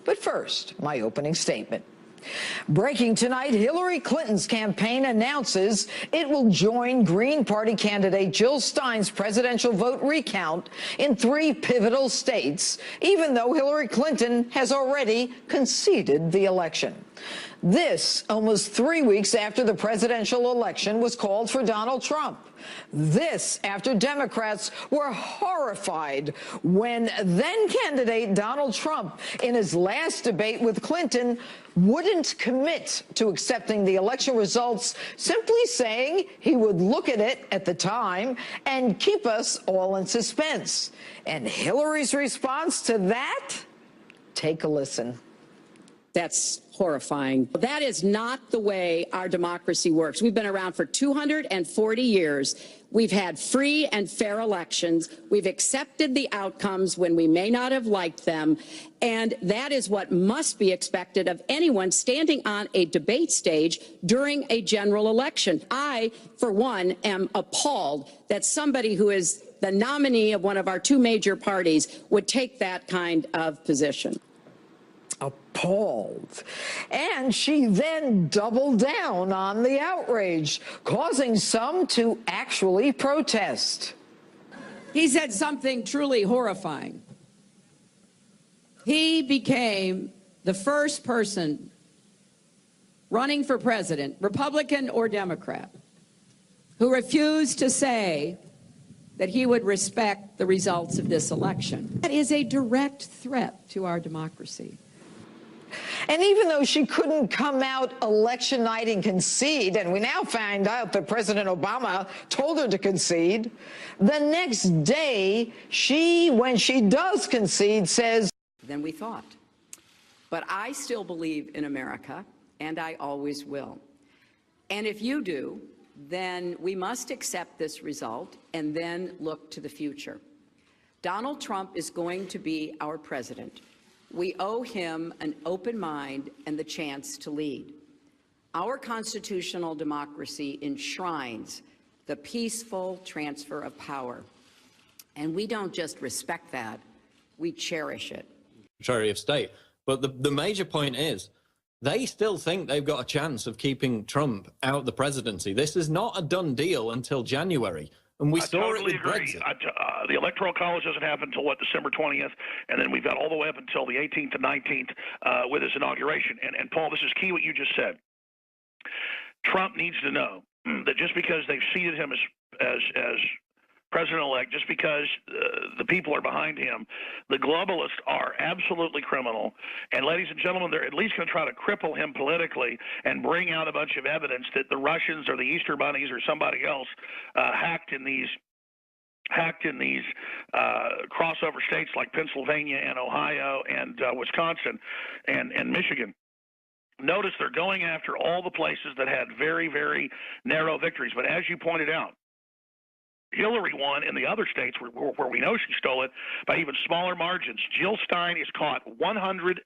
But first, my opening statement. Breaking tonight, Hillary Clinton's campaign announces it will join Green Party candidate Jill Stein's presidential vote recount in 3 pivotal states, even though Hillary Clinton has already conceded the election. This almost 3 weeks after the presidential election was called for Donald Trump. This after Democrats were horrified when then-candidate Donald Trump, in his last debate with Clinton, wouldn't commit to accepting the election results, simply saying he would look at it at the time and keep us all in suspense. And Hillary's response to that? Take a listen. That's horrifying. That is not the way our democracy works. We've been around for 240 years. We've had free and fair elections. We've accepted the outcomes when we may not have liked them. And that is what must be expected of anyone standing on a debate stage during a general election. I, for one, am appalled that somebody who is the nominee of one of our 2 major parties would take that kind of position. Appalled. And she then doubled down on the outrage, causing some to actually protest. He said something truly horrifying. He became the first person running for president, Republican or Democrat, who refused to say that he would respect the results of this election. That is a direct threat to our democracy. And even though she couldn't come out election night and concede, and we now find out that President Obama told her to concede, the next day, when she does concede, says, than we thought. But I still believe in America, and I always will. And if you do, then we must accept this result and then look to the future. Donald Trump is going to be our president. We owe him an open mind and the chance to lead. Our constitutional democracy enshrines the peaceful transfer of power. And we don't just respect that, we cherish it. Secretary of State. But the major point is, they still think they've got a chance of keeping Trump out of the presidency. This is not a done deal until January. And we saw it with Brexit. The Electoral College doesn't happen until, what, December 20th? And then we've got all the way up until the 18th and 19th with his inauguration. And Paul, this is key what you just said. Trump needs to know that just because they've seated him as president-elect, just because the people are behind him, the globalists are absolutely criminal. And ladies and gentlemen, they're at least going to try to cripple him politically and bring out a bunch of evidence that the Russians or the Easter Bunnies or somebody else hacked in these crossover states like Pennsylvania and Ohio and Wisconsin and Michigan. Notice they're going after all the places that had very, very narrow victories. But as you pointed out, Hillary won in the other states where we know she stole it by even smaller margins. Jill Stein is caught 110%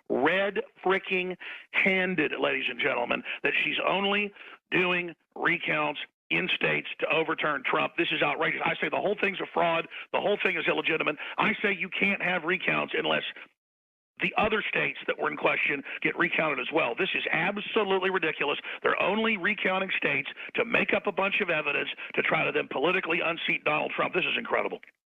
red fricking handed, ladies and gentlemen, that she's only doing recounts in states to overturn Trump. This is outrageous. I say the whole thing's a fraud. The whole thing is illegitimate. I say you can't have recounts unless the other states that were in question get recounted as well. This is absolutely ridiculous. They're only recounting states to make up a bunch of evidence to try to then politically unseat Donald Trump. This is incredible.